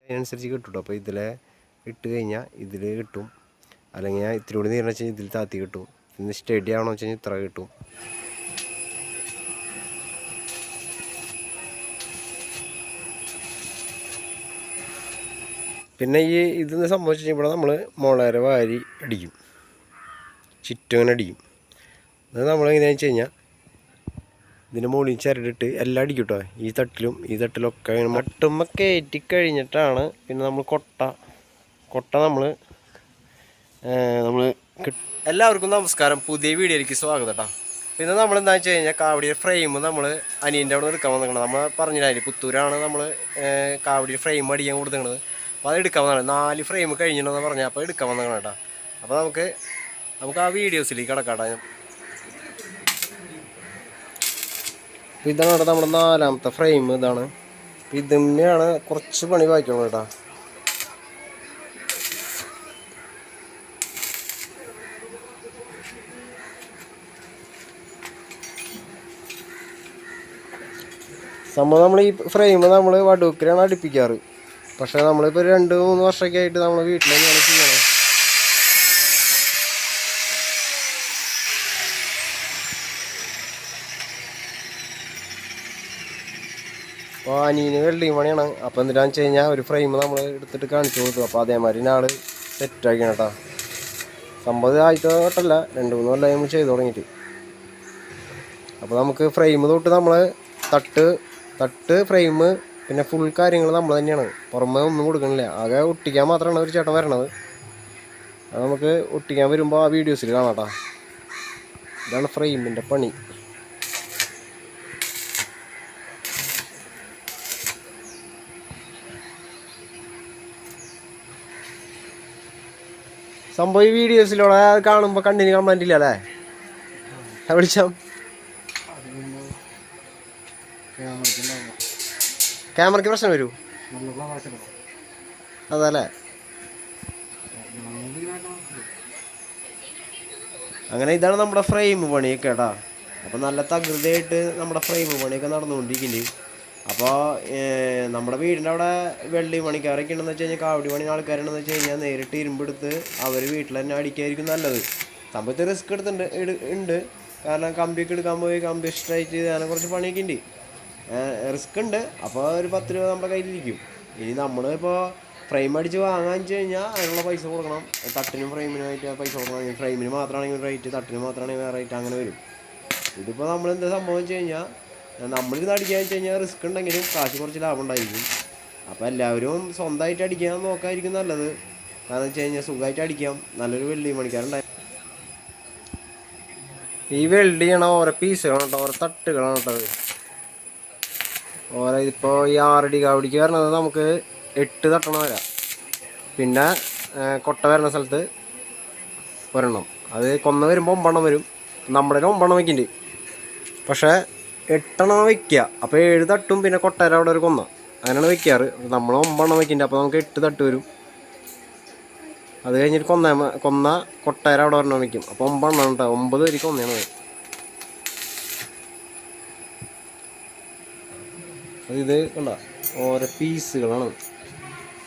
അതിനനുസരിച്ച് കിട്ടും കേട്ടോ. അപ്പോൾ ഇതിൽ ഇട്ട് കഴിഞ്ഞാൽ ഇതിൽ കിട്ടും, അല്ലെങ്കിൽ ഞാൻ ഇത്തിരി കൂടി നീരെന്ന് വെച്ച് കഴിഞ്ഞാൽ ഇതിൽ താത്തി കിട്ടും. ഇന്ന് സ്റ്റഡി ആവണമെന്ന് വെച്ച് കഴിഞ്ഞാൽ ഇത്ര കിട്ടും. പിന്നെ ഈ ഇതെന്ന് സംഭവിച്ചു കഴിഞ്ഞാൽ ഇവിടെ നമ്മൾ മുളകര വാരി അടിക്കും, ചുറ്റുങ്ങനെ അടിക്കും. അത് നമ്മളെങ്ങനെയാണെന്ന് വെച്ച് കഴിഞ്ഞാൽ ഇതിൻ്റെ മുകളിൽ ചിരടിട്ട് എല്ലാം അടിക്കും കേട്ടോ. ഈ തട്ടിലൊക്കെ അങ്ങനെ മട്ടുമ്പോൾ കയറ്റി കഴിഞ്ഞിട്ടാണ് പിന്നെ നമ്മൾ കൊട്ട നമ്മൾ എല്ലാവർക്കും നമസ്കാരം, പുതിയ വീഡിയോയിലേക്ക് സ്വാഗതം കേട്ടോ. പിന്നെ നമ്മൾ എന്താ വെച്ച് കഴിഞ്ഞാൽ കാവടിയുടെ ഫ്രെയിം നമ്മൾ അനിയൻ്റെ അവിടെ എടുക്കാൻ വന്നിരിക്കണം. നമ്മൾ പറഞ്ഞില്ല പുത്തൂരാണ് നമ്മൾ കാവടിയുടെ ഫ്രെയിം അടിക്കാൻ കൊടുത്തിരിക്കുന്നത്. അപ്പോൾ അത് എടുക്കാൻ വന്നതാണ്. 4 ഫ്രെയിം കഴിഞ്ഞിട്ടുണ്ടെന്ന് പറഞ്ഞാൽ അപ്പോൾ എടുക്കാൻ വന്നിരിക്കണം കേട്ടോ. അപ്പോൾ നമുക്ക് ആ വീഡിയോസിലേക്ക് കിടക്കാട്ടോ. ഇതാണ് കേട്ടോ നമ്മുടെ 4ാമത്തെ ഫ്രെയിം. ഇതാണ് ഇതിന്മേലാണ് കുറച്ച് പണി ബാക്കിയുള്ളത് കേട്ടോ. സംഭവം നമ്മൾ ഈ ഫ്രെയിം നമ്മൾ വടൂക്കിലാണ് അടുപ്പിക്കാറ്. പക്ഷേ നമ്മളിപ്പോൾ 2-3 വർഷമൊക്കെ ആയിട്ട് നമ്മൾ വീട്ടിൽ തന്നെയാണ് ചെയ്യണത്. അപ്പോൾ അനിയന് വെൽഡിങ് പണിയാണ്. അപ്പോൾ എന്താണെന്ന് വെച്ച് കഴിഞ്ഞാൽ ഒരു ഫ്രെയിം നമ്മൾ എടുത്തിട്ട് കാണിച്ചു കൊടുത്തു. അപ്പോൾ അതേമാതിരി ആൾ സെറ്റാക്കിയാണ് കേട്ടോ. സംഭവം ആയിട്ട് തൊട്ടല്ല, 2-3 കൊല്ലം നമ്മൾ ചെയ്ത് തുടങ്ങിയിട്ട്. അപ്പോൾ നമുക്ക് ഫ്രെയിം തൊട്ട് നമ്മൾ തട്ട് ഫ്രെയിം പിന്നെ ഫുൾ കാര്യങ്ങൾ നമ്മൾ തന്നെയാണ്. പുറമേ ഒന്നും കൊടുക്കണില്ല. ആകെ ഒട്ടിക്കാൻ മാത്രമാണ് ഒരു ചേട്ടൻ വരണത്. അത് നമുക്ക് ഒട്ടിക്കാൻ വരുമ്പോൾ ആ വീഡിയോസിൽ കാണാം കേട്ടോ. ഇതാണ് ഫ്രെയിമിൻ്റെ പണി. സംഭവം ഈ വീഡിയോസിലൂടെ കാണുമ്പോൾ കണ്ണിന് കമൻ്റ് ഇല്ല അല്ലേ? വിളിച്ചാൽ ക്യാമറയ്ക്ക് പ്രശ്നം വരൂ അതല്ലേ? അങ്ങനെ ഇതാണ് നമ്മുടെ ഫ്രെയിം പണിയൊക്കെ കേട്ടോ. അപ്പോൾ നല്ല തകൃതിയായിട്ട് നമ്മുടെ ഫ്രെയിം പണിയൊക്കെ നടന്നുകൊണ്ടിരിക്കുന്നുണ്ട്. അപ്പോൾ നമ്മുടെ വീടിൻ്റെ അവിടെ വെള്ളി പണിക്കാരൊക്കെ ഉണ്ടെന്ന് വെച്ച് കഴിഞ്ഞാൽ കാവടി പണി ആൾക്കാരുണ്ടെന്ന് വെച്ച് കഴിഞ്ഞാൽ നേരിട്ട് ഇരുമ്പെടുത്ത് അവർ വീട്ടിൽ തന്നെ അടിക്കായിരിക്കും നല്ലത്. സംഭവത്ത് റിസ്ക് ഉണ്ട്. കാരണം കമ്പിയൊക്കെ എടുക്കാൻ പോയി കമ്പി സ്ട്രൈറ്റ് അങ്ങനെ കുറച്ച് പണിയൊക്കെ ഉണ്ട്, റിസ്ക് ഉണ്ട്. അപ്പോൾ ഒരു 10 രൂപ നമ്മുടെ കയ്യിലിരിക്കും. ഇനി നമ്മളിപ്പോൾ ഫ്രെയിം അടിച്ച് വാങ്ങാൻ വെച്ച് കഴിഞ്ഞാൽ അതിനുള്ള പൈസ കൊടുക്കണം. തട്ടിനും ഫ്രെയിമിനുമായിട്ട് പൈസ കൊടുക്കണം. ഫ്രെയിമിന് മാത്രമാണെങ്കിൽ റേറ്റ്, തട്ടിന് മാത്രമാണെങ്കിൽ വേറെ റേറ്റ്, അങ്ങനെ വരും. ഇതിപ്പോൾ നമ്മളെന്താ സംഭവം വെച്ച് കഴിഞ്ഞാൽ നമ്മളിത് അടിക്കാന്ന് വെച്ച് കഴിഞ്ഞാൽ റിസ്ക് ഉണ്ടെങ്കിലും കാശ് കുറച്ച് ലാഭം ഉണ്ടായിരിക്കും. അപ്പോൾ എല്ലാവരും സ്വന്തമായിട്ട് അടിക്കാൻ നോക്കാതിരിക്കും നല്ലത്. കാരണം വെച്ച് കഴിഞ്ഞാൽ സുഖമായിട്ട് അടിക്കാം. നല്ലൊരു വെൽഡിങ് പണിക്കാരുണ്ടായി. ഈ വെൽഡ് ചെയ്യണ ഓരോ പീസുകളാണ് കേട്ടോ, ഓരോ തട്ടുകളാണ് കേട്ടോ. ഓരോ ഇപ്പോൾ ഈ 6 കാവടിക്ക് വരണത് നമുക്ക് 8 തട്ടണം വരാം. പിന്നെ കൊട്ട വരുന്ന സ്ഥലത്ത് ഒരെണ്ണം, അത് കൊന്ന വരുമ്പോൾ 9 വരും. നമ്മുടെ 9 വയ്ക്കുന്നുണ്ട്, പക്ഷേ 8 വയ്ക്കുക. അപ്പോൾ 7 തട്ടും പിന്നെ കൊട്ടര അവിടെ ഒരു കൊന്ന, അങ്ങനെയാണ് വയ്ക്കാറ്. നമ്മൾ 9 വയ്ക്കുന്നുണ്ട്, അപ്പോൾ നമുക്ക് 8 തട്ട് വരും. അത് കഴിഞ്ഞിട്ട് കൊന്ന കൊട്ടര അവിടെ ഒരെണ്ണം വയ്ക്കും. അപ്പോൾ 9 കേട്ടോ, 9 വരെ കൊന്നയാണ്. ഇത് കണ്ട ഓരോ പീസുകളാണ്.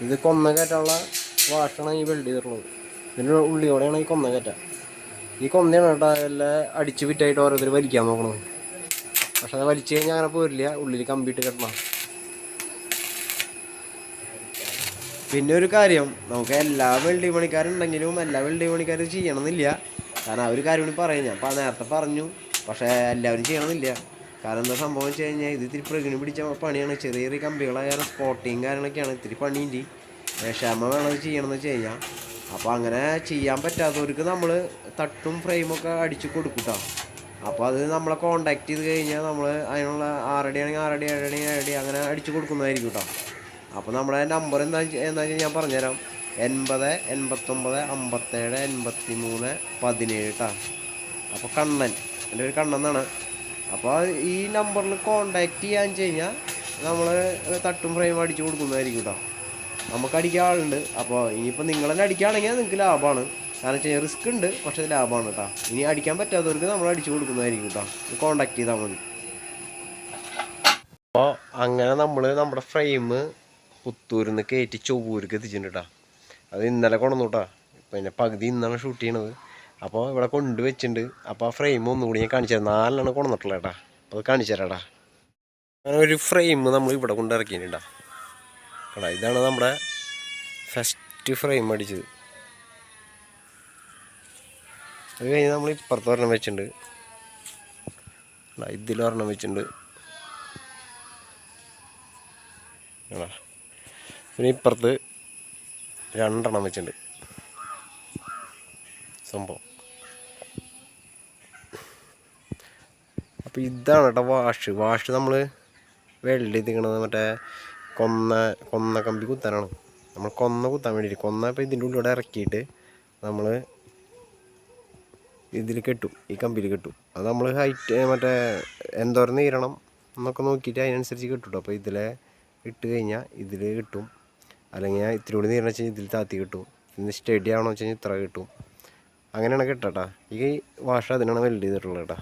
ഇത് കൊന്ന കയറ്റാനുള്ള വാഷാണ് ഈ വെൽഡ് ചെയ്തിട്ടുള്ളത്. ഇതിൻ്റെ ഉള്ളിയോടെയാണ് ഈ കൊന്ന കയറ്റ. ഈ കൊന്നയാണ് കേട്ടോ എല്ലാം അടിച്ച് വിറ്റായിട്ട് ഓരോരുത്തർ വലിക്കാൻ നോക്കണത്. പക്ഷെ അത് വലിച്ചു കഴിഞ്ഞാൽ അങ്ങനെ പോരില്ല, ഉള്ളിൽ കമ്പിയിട്ട് കെട്ടണം. പിന്നെ ഒരു കാര്യം, നമുക്ക് എല്ലാ വെൽഡിങ് പണിക്കാരുണ്ടെങ്കിലും എല്ലാ വെൽഡിങ് പണിക്കാരും ചെയ്യണമെന്നില്ല. കാരണം ആ ഒരു കാര്യം കൂടി പറയും. ഞാൻ നേരത്തെ പറഞ്ഞു, പക്ഷേ എല്ലാവരും ചെയ്യണമെന്നില്ല. കാരണം എന്താ സംഭവം വെച്ച് കഴിഞ്ഞാൽ ഇത് ഇത്തിരി പ്രകൃതി പിടിച്ച പണിയാണ്. ചെറിയ കമ്പികളായാലും സ്പോട്ടിങ് കാര്യങ്ങളൊക്കെയാണ്, ഇത്തിരി പണിയുണ്ട്. ക്ഷമ വേണം അത് ചെയ്യണമെന്ന് വെച്ച് കഴിഞ്ഞാൽ. അപ്പോൾ അങ്ങനെ ചെയ്യാൻ പറ്റാത്തവർക്ക് നമ്മൾ തട്ടും ഫ്രെയിമൊക്കെ അടിച്ച് കൊടുക്കും കേട്ടോ. അപ്പോൾ അത് നമ്മളെ കോണ്ടാക്ട് ചെയ്ത് കഴിഞ്ഞാൽ നമ്മൾ അതിനുള്ള 6 അടി ആണെങ്കിൽ 6 അടി, 7 അടി 7 അടി അങ്ങനെ അടിച്ച് കൊടുക്കുന്നതായിരിക്കും കേട്ടോ. അപ്പോൾ നമ്മുടെ നമ്പർ എന്താ ഞാൻ പറഞ്ഞുതരാം. 80 89 57 83 17 കേട്ടോ. അപ്പോൾ കണ്ണൻ, എൻ്റെ ഒരു കണ്ണൻ എന്നാണ്. അപ്പോൾ ഈ നമ്പറിൽ കോണ്ടാക്ട് ചെയ്യാന്ന് വെച്ച് കഴിഞ്ഞാൽ നമ്മൾ തട്ടും ഫ്രെയിം അടിച്ച് കൊടുക്കുന്നതായിരിക്കും കേട്ടോ. നമുക്ക് അടിക്കാൻ ആളുണ്ട്. അപ്പോൾ ഇനിയിപ്പോൾ നിങ്ങൾ തന്നെ അടിക്കുകയാണെങ്കിൽ നിങ്ങൾക്ക് ലാഭമാണ്. കാരണം വെച്ചാൽ റിസ്ക് ഉണ്ട്, പക്ഷേ ലാഭമാണ് കേട്ടോ. ഇനി അടിക്കാൻ പറ്റാത്തവർക്ക് നമ്മൾ അടിച്ചു കൊടുക്കുന്നതായിരിക്കും കേട്ടോ. കോണ്ടാക്ട് ചെയ്താൽ മതി. അപ്പോൾ അങ്ങനെ നമ്മൾ നമ്മുടെ ഫ്രെയിം പുത്തൂരിൽ നിന്ന് കയറ്റി ചൊവ്വൂർക്ക് എത്തിച്ചിട്ടുണ്ട് കേട്ടോ. അത് ഇന്നലെ കൊണ്ടുവന്നു കേട്ടോ. പിന്നെ പകുതി ഇന്നാണ് ഷൂട്ട് ചെയ്യണത്. അപ്പോൾ ഇവിടെ കൊണ്ടുവച്ചിട്ടുണ്ട്. അപ്പോൾ ആ ഫ്രെയിം ഒന്നുകൂടി ഞാൻ കാണിച്ചു തരാം. 4 കൊണ്ടുവന്നിട്ടുള്ള കേട്ടാ. അപ്പോൾ അത് കാണിച്ചു തരാടാ. അങ്ങനെ ഒരു ഫ്രെയിം നമ്മൾ ഇവിടെ കൊണ്ട് ഇറക്കിയിട്ടുണ്ടാ കേടാ. ഇതാണ് നമ്മുടെ ഫസ്റ്റ് ഫ്രെയിം അടിച്ചത്. അത് കഴിഞ്ഞ് നമ്മൾ ഇപ്പുറത്ത് ഒരെണ്ണം വെച്ചിട്ടുണ്ട്. ഇതിലൊരെണ്ണം വെച്ചിട്ടുണ്ട്. പിന്നെ ഇപ്പുറത്ത് 2 വെച്ചിട്ടുണ്ട് സംഭവം. അപ്പോൾ ഇതാണ് കേട്ടോ വാഷ് നമ്മൾ വെൽഡ് ചെയ്തിരിക്കണത് മറ്റേ കൊന്ന കമ്പി കുത്താനാണ്. നമ്മൾ കൊന്ന കുത്താൻ വേണ്ടിയിട്ട് ഇപ്പോൾ ഇതിൻ്റെ ഉള്ളിലൂടെ ഇറക്കിയിട്ട് നമ്മൾ ഇതിൽ കെട്ടും, ഈ കമ്പിയിൽ കെട്ടും. അത് നമ്മൾ ഹൈറ്റ് മറ്റേ എന്തോരം നീരണം എന്നൊക്കെ നോക്കിയിട്ട് അതിനനുസരിച്ച് കിട്ടും. അപ്പോൾ ഇതിലെ ഇട്ട് കഴിഞ്ഞാൽ ഇതിൽ കിട്ടും. അല്ലെങ്കിൽ ഇത്തിരി കൂടി നീരണം വെച്ച് കഴിഞ്ഞാൽ ഇതിൽ താത്തി കിട്ടും. ഇന്ന് സ്റ്റഡി ആവണമെന്ന് വെച്ച് കഴിഞ്ഞാൽ ഇത്ര കിട്ടും. അങ്ങനെയാണ് കിട്ടാട്ടാ. ഈ വാഷ് അതിനാണ് വെൽഡ് ചെയ്തിട്ടുള്ളത് കേട്ടോ.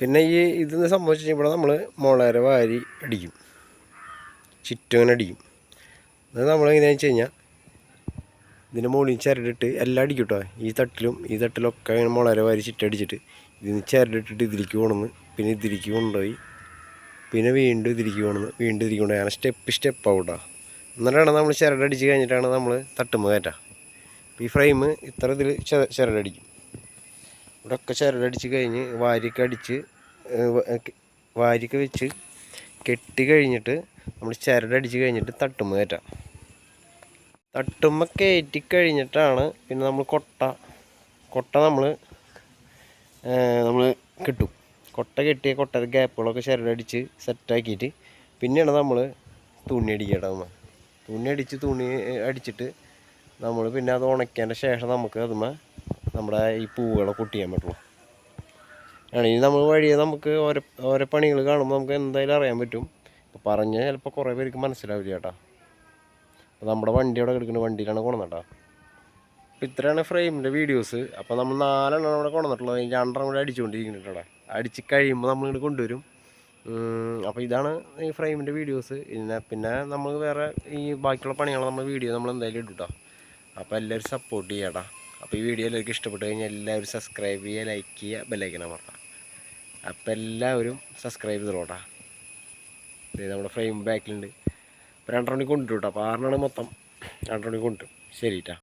പിന്നെ ഇതെന്ന് സംഭവിച്ചു ഇവിടെ നമ്മൾ മുളകര വാരി അടിക്കും, ചുറ്റുങ്ങനെ അടിക്കും. അത് നമ്മളെങ്ങനെയാണെന്ന് വെച്ച് കഴിഞ്ഞാൽ ഇതിൻ്റെ മുകളിൽ ചിരടിട്ട് എല്ലാം അടിക്കും കേട്ടോ. ഈ തട്ടിലൊക്കെ അങ്ങനെ മുളകര വാരി ചുറ്റടിച്ചിട്ട് ഇതിന് ചിരടിട്ടിട്ട് ഇതിലേക്ക് കൊണ്ടുവന്ന് പിന്നെ ഇതിലേക്ക് കൊണ്ടുപോയി പിന്നെ വീണ്ടും ഇതിലേക്ക് കൊണ്ടുവന്ന് വീണ്ടും ഇതിലേക്ക് കൊണ്ടുപോയി അങ്ങനെ സ്റ്റെപ്പാവും കേട്ടോ. എന്നിട്ടാണ് നമ്മൾ ചിരടടിച്ച് കഴിഞ്ഞിട്ടാണ് നമ്മൾ തട്ടുമ്പോൾ കയറ്റാം. ഈ ഫ്രെയിം ഇത്ര ഇതിൽ ചിരടടിക്കും. ഇവിടെയൊക്കെ ചിരടടിച്ച് കഴിഞ്ഞ് വാരിക്ക് വെച്ച് കെട്ടി കഴിഞ്ഞിട്ട് നമ്മൾ ചിരടടിച്ച് കഴിഞ്ഞിട്ട് തട്ടുമ്പോൾ കയറ്റാം. തട്ടുമ്പോൾ കയറ്റി കഴിഞ്ഞിട്ടാണ് പിന്നെ നമ്മൾ കൊട്ട നമ്മൾ കെട്ടും. കെട്ടിയ കൊട്ടയുടെ ഗ്യാപ്പുകളൊക്കെ ചിരടടിച്ച് സെറ്റാക്കിയിട്ട് പിന്നെയാണ് നമ്മൾ തുണി അടിക്കേണ്ടത്. തുണി അടിച്ചിട്ട് നമ്മൾ പിന്നെ അത് ഉണക്കിയതിൻ്റെ ശേഷം നമുക്ക് അതുമ്മേ നമ്മുടെ ഈ പൂവുകളൊക്കെ ഒട്ടിക്കാൻ പറ്റുള്ളൂ. ആണെങ്കിൽ നമ്മൾ വഴിയെ നമുക്ക് ഓരോ പണികൾ കാണുമ്പോൾ നമുക്ക് എന്തായാലും അറിയാൻ പറ്റും. ഇപ്പോൾ പറഞ്ഞാൽ ചിലപ്പോൾ കുറേ പേർക്ക് മനസ്സിലാവില്ല കേട്ടോ. അപ്പോൾ നമ്മുടെ വണ്ടി അവിടെ കിടക്കുന്ന വണ്ടിയിലാണ് കൊണ്ടുവന്നിട്ടാ. അപ്പോൾ ഇത്രയാണ് ഫ്രെയിമിൻ്റെ വീഡിയോസ്. അപ്പോൾ നമ്മൾ 4 അവിടെ കൊണ്ടുവന്നിട്ടുള്ളത്. 2 കൂടെ അടിച്ചുകൊണ്ടിരിക്കുന്നുണ്ട് അവിടെ. അടിച്ച് കഴിയുമ്പോൾ നമ്മളിങ്ങോട്ട് കൊണ്ടുവരും. അപ്പോൾ ഇതാണ് ഈ ഫ്രെയിമിൻ്റെ വീഡിയോസ്. പിന്നെ നമ്മൾ വേറെ ഈ ബാക്കിയുള്ള പണികൾ വീഡിയോ നമ്മൾ എന്തായാലും ഇടും കേട്ടോ. അപ്പോൾ എല്ലാവരും സപ്പോർട്ട് ചെയ്യാട്ടാ. അപ്പോൾ ഈ വീഡിയോ എല്ലാവർക്കും ഇഷ്ടപ്പെട്ട് കഴിഞ്ഞാൽ എല്ലാവരും സബ്സ്ക്രൈബ് ചെയ്യുക, ലൈക്ക് ചെയ്യുക, ബെല്ലൈക്കൻ അമർത്താം. അപ്പോൾ എല്ലാവരും സബ്സ്ക്രൈബ് ചെയ്തോട്ടാ. ഇത് നമ്മുടെ ഫ്രെയിം ബാക്കിലുണ്ട്. അപ്പോൾ 2 കൊണ്ടിട്ടു കേട്ടോ. അപ്പോൾ 6 മൊത്തം 2 കൊണ്ടിട്ടു. ശരി കേട്ടോ.